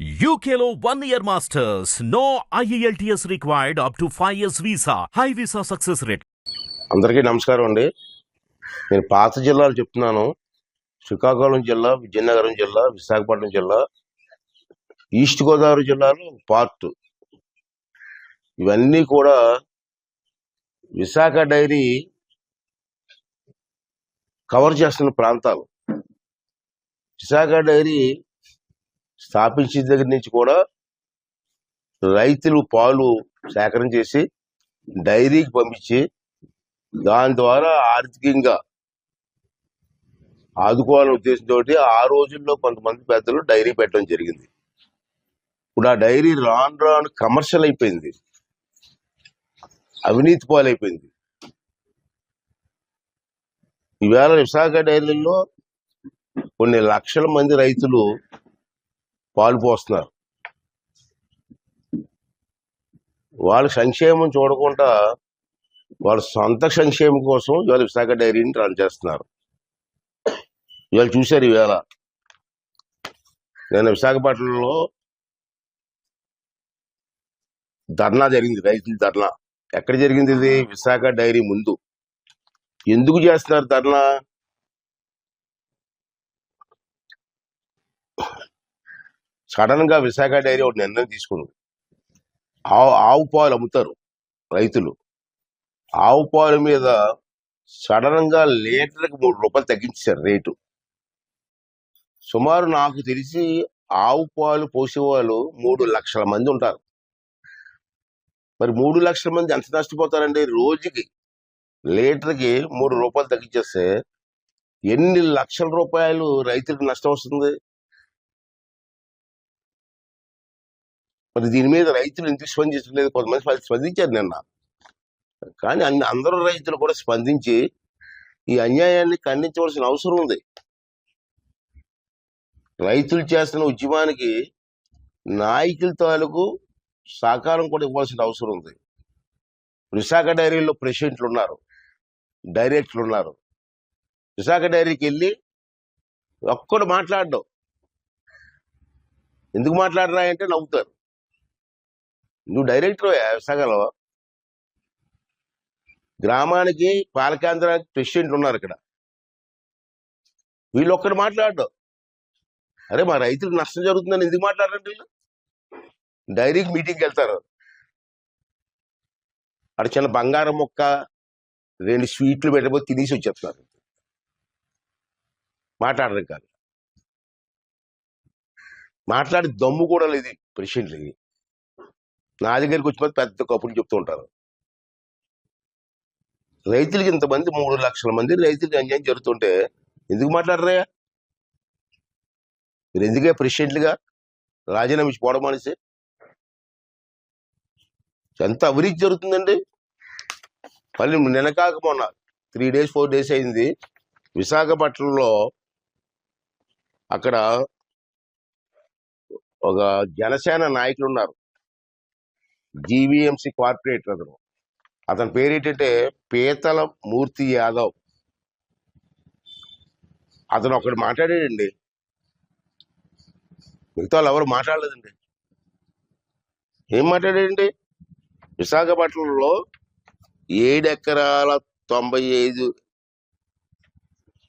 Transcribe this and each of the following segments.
UKLO 1 year masters. No IELTS required up to 5 years visa. High visa success rate. అందరికీ నమస్కారం అండి. నేను పాత జిల్లాలు చెప్తున్నాను. శ్రీకాకుళం జిల్లా, విజయనగరం జిల్లా, విశాఖపట్నం జిల్లా, ఈస్ట్ గోదావరి జిల్లాలో పార్ట్. ఇవన్నీ కూడా విశాఖ డైరీ కవర్ చేస్తున్న ప్రాంతాలు. విశాఖ డైరీ స్థాపించిన దగ్గర నుంచి కూడా రైతులు పాలు సేకరణ చేసి డైరీకి పంపించి దాని ద్వారా ఆర్థికంగా ఆదుకోవాలనే ఉద్దేశంతో ఆ రోజుల్లో కొంతమంది పెద్దలు డైరీ పెట్టడం జరిగింది. ఇప్పుడు ఆ డైరీ రాను రాను కమర్షియల్ అయిపోయింది, అవినీతి పాలైపోయింది. ఈవేళ విశాఖ డైరీలో కొన్ని లక్షల మంది రైతులు పాలు పోస్తున్నారు. వాళ్ళ సంక్షేమం చూడకుండా వాళ్ళ సొంత సంక్షేమం కోసం ఇవాళ విశాఖ డైరీని రన్ చేస్తున్నారు. ఇవాళ చూశారు, ఈవేళ నేను విశాఖపట్నంలో ధర్నా జరిగింది, రైతుల ధర్నా. ఎక్కడ జరిగింది ఇది? విశాఖ డైరీ ముందు. ఎందుకు చేస్తున్నారు ధర్నా? సడన్ గా విశాఖ డైరీ ఒక నిర్ణయం తీసుకుంది. ఆవు పాలు అమ్ముతారు రైతులు. ఆవు పాలు మీద సడన్ గా లీటర్కి 3 రూపాయలు తగ్గించారు రేటు. సుమారు నాకు తెలిసి ఆవు పాలు పోసేవాళ్ళు 3 లక్షల మంది ఉంటారు. మరి 3 లక్షల మంది ఎంత నష్టపోతారండి? రోజుకి లీటర్కి 3 రూపాయలు తగ్గించేస్తే ఎన్ని లక్షల రూపాయలు రైతులకు నష్టం వస్తుంది? మరి దీని మీద రైతులు ఎందుకు స్పందించలేదు? కొంతమంది స్పందించారు నిన్న, కానీ అందరూ రైతులు కూడా స్పందించి ఈ అన్యాయాన్ని ఖండించవలసిన అవసరం ఉంది. రైతులు చేస్తున్న ఉద్యమానికి నాయకుల తాలూకు సహకారం కూడా ఇవ్వాల్సిన అవసరం ఉంది. విశాఖ డైరీలో ప్రెసిడెంట్లు ఉన్నారు, డైరెక్టర్లు ఉన్నారు. విశాఖ డైరీకి వెళ్ళి ఒక్కడు మాట్లాడడం. ఎందుకు మాట్లాడరా అంటే నవ్వుతారు. నువ్వు డైరెక్టర్ విశాఖలో, గ్రామానికి పాలకేంద్రానికి ప్రెసిడెంట్ ఉన్నారు ఇక్కడ. వీళ్ళు ఒక్కడు మాట్లాడడం. అరే మా రైతులకు నష్టం జరుగుతుందని ఎందుకు మాట్లాడారంటే వీళ్ళు డైరీకి మీటింగ్కి వెళ్తారు. అక్కడ చిన్న బంగారం మొక్క 2 స్వీట్లు పెట్టబోతే తినేసి వచ్చేస్తున్నారు. మాట్లాడరు కాదు, మాట్లాడి దమ్ము కూడా లేదు ప్రెసిడెంట్లకి. నా దగ్గరికి వచ్చిన పెద్ద కప్పులు చెప్తూ ఉంటారు. రైతులకి ఇంతమంది 3 లక్షల మంది రైతులకి అన్యాయం జరుగుతుంటే ఎందుకు మాట్లాడరా? మీరు ఎందుకే ప్రెసిడెంట్లుగా రాజీనామా ఇచ్చి పోవడం అనేసి? ఎంత అవినీతి జరుగుతుందండి. మళ్ళీ నిన్నకాక మొన్న 3 days 4 days అయింది విశాఖపట్నంలో. అక్కడ ఒక జనసేన నాయకులు ఉన్నారు, జీవీఎంసీ కార్పొరేటర్. అతని పేరు ఏంటంటే పీతల మూర్తి యాదవ్. అతను ఒకడు మాట్లాడాడండి, మిగతా వాళ్ళు ఎవరు మాట్లాడలేదండి. ఏం మాట్లాడాడండి? విశాఖపట్నంలో 7 ఎకరాల 95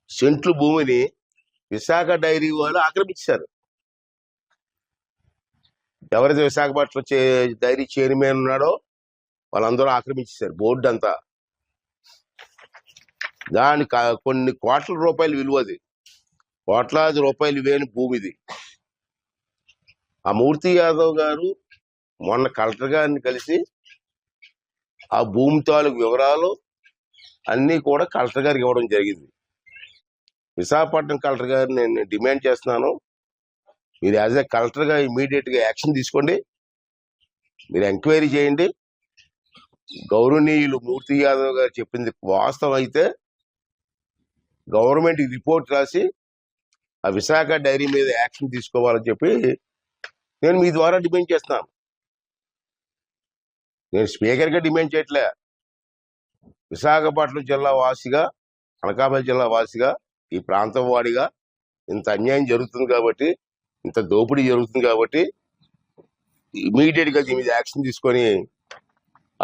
సెంట్లు భూమిని విశాఖ డైరీ వాళ్ళు ఆక్రమించారు. ఎవరైతే విశాఖపట్నం డైరీ చైర్మన్ ఉన్నాడో వాళ్ళందరూ ఆక్రమించారు బోర్డు అంతా. దాని కొన్ని కోట్ల రూపాయలు విలువది, కోట్లాది రూపాయలు ఇవేని భూమిది. ఆ మూర్తి యాదవ్ గారు మొన్న కలెక్టర్ గారిని కలిసి ఆ భూమి తాలూకు వివరాలు అన్నీ కూడా కలెక్టర్ గారికి ఇవ్వడం జరిగింది. విశాఖపట్నం కలెక్టర్ గారిని నేను డిమాండ్ చేస్తున్నాను, మీరు యాజ్ ఏ కలెక్టర్గా ఇమీడియట్ గా యాక్షన్ తీసుకోండి. మీరు ఎంక్వైరీ చేయండి. గౌరవనీయులు మూర్తి యాదవ్ గారు చెప్పింది వాస్తవం అయితే గవర్నమెంట్ రిపోర్ట్ రాసి ఆ విశాఖ డైరీ మీద యాక్షన్ తీసుకోవాలని చెప్పి నేను మీ ద్వారా డిమాండ్ చేస్తున్నాను. నేను స్పీకర్గా డిమాండ్ చేయట్లే, విశాఖపట్నం జిల్లా వాసిగా, అనకాపల్లి జిల్లా వాసిగా, ఈ ప్రాంతం వాడిగా ఇంత అన్యాయం జరుగుతుంది కాబట్టి ఇంత దోపిడీ జరుగుతుంది కాబట్టి ఇమీడియట్ గా దీని మీద యాక్షన్ తీసుకొని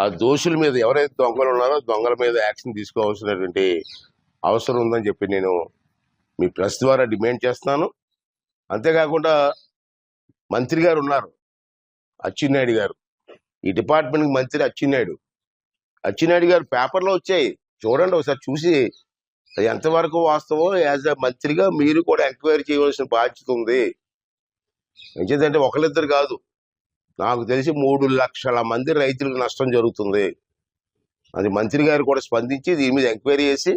ఆ దోషుల మీద ఎవరైతే దొంగలు ఉన్నారో దొంగల మీద యాక్షన్ తీసుకోవాల్సినటువంటి అవసరం ఉందని చెప్పి నేను మీ ప్రెస్ ద్వారా డిమాండ్ చేస్తున్నాను. అంతేకాకుండా మంత్రి గారు ఉన్నారు, అచ్చెన్నాయుడు గారు, ఈ డిపార్ట్మెంట్ మంత్రి అచ్చెన్నాయుడు గారు పేపర్లో వచ్చాయి, చూడండి ఒకసారి, చూసి అది ఎంతవరకు వాస్తవం యాజ్ ఎ మంత్రిగా మీరు కూడా ఎంక్వైరీ చేయవలసిన బాధ్యత ఉంది. ఎందుకంటే ఒకరిద్దరు కాదు, నాకు తెలిసి 3 లక్షల మంది రైతులకు నష్టం జరుగుతుంది. అది మంత్రి గారు కూడా స్పందించి దీని మీద ఎంక్వైరీ చేసి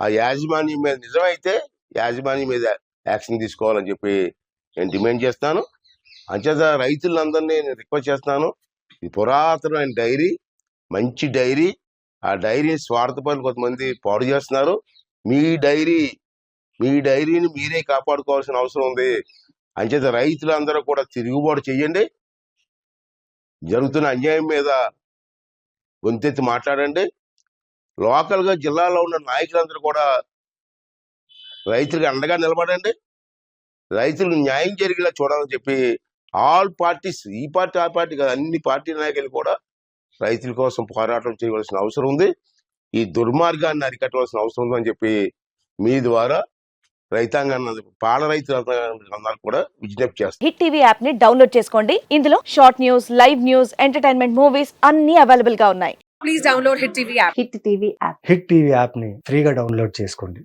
ఆ యాజమాన్యం మీద నిజమైతే యాజమాన్యం మీద యాక్షన్ తీసుకోవాలని చెప్పి నేను డిమాండ్ చేస్తాను. అంచేత రైతులందరినీ నేను రిక్వెస్ట్ చేస్తాను, ఇది పురాతనమైన డైరీ, మంచి డైరీ, ఆ డైరీ స్వార్థపరులు కొంతమంది పాడు చేస్తున్నారు. మీ డైరీని మీరే కాపాడుకోవాల్సిన అవసరం ఉంది. అంచేత రైతులందరూ కూడా తిరుగుబాటు చెయ్యండి, జరుగుతున్న అన్యాయం మీద గొంతెత్తి మాట్లాడండి. లోకల్ గా జిల్లాలో ఉన్న నాయకులందరూ కూడా రైతులకు అండగా నిలబడండి, రైతులకు న్యాయం జరిగేలా చూడాలని చెప్పి ఆల్ పార్టీస్, ఈ పార్టీ ఆ పార్టీ కాదు, అన్ని పార్టీ నాయకులు కూడా రైతుల కోసం పోరాటం చేయవలసిన అవసరం ఉంది. ఈ దుర్మార్గాన్ని అరికట్టవలసిన అవసరం ఉందని చెప్పి మీ ద్వారా రైతాంగాన్ని, పాల రైతులందరూ కూడా విజ్ఞప్తి చేస్తారు. హిట్ టీవీ యాప్ ని డౌన్లోడ్ చేసుకోండి. ఇందులో short news, live news, entertainment movies అన్ని అవైలబుల్ గా ఉన్నాయి. Please download Hit TV app. Hit TV app hit TV యాప్ని ఫ్రీగా డౌన్లోడ్ చేసుకోండి.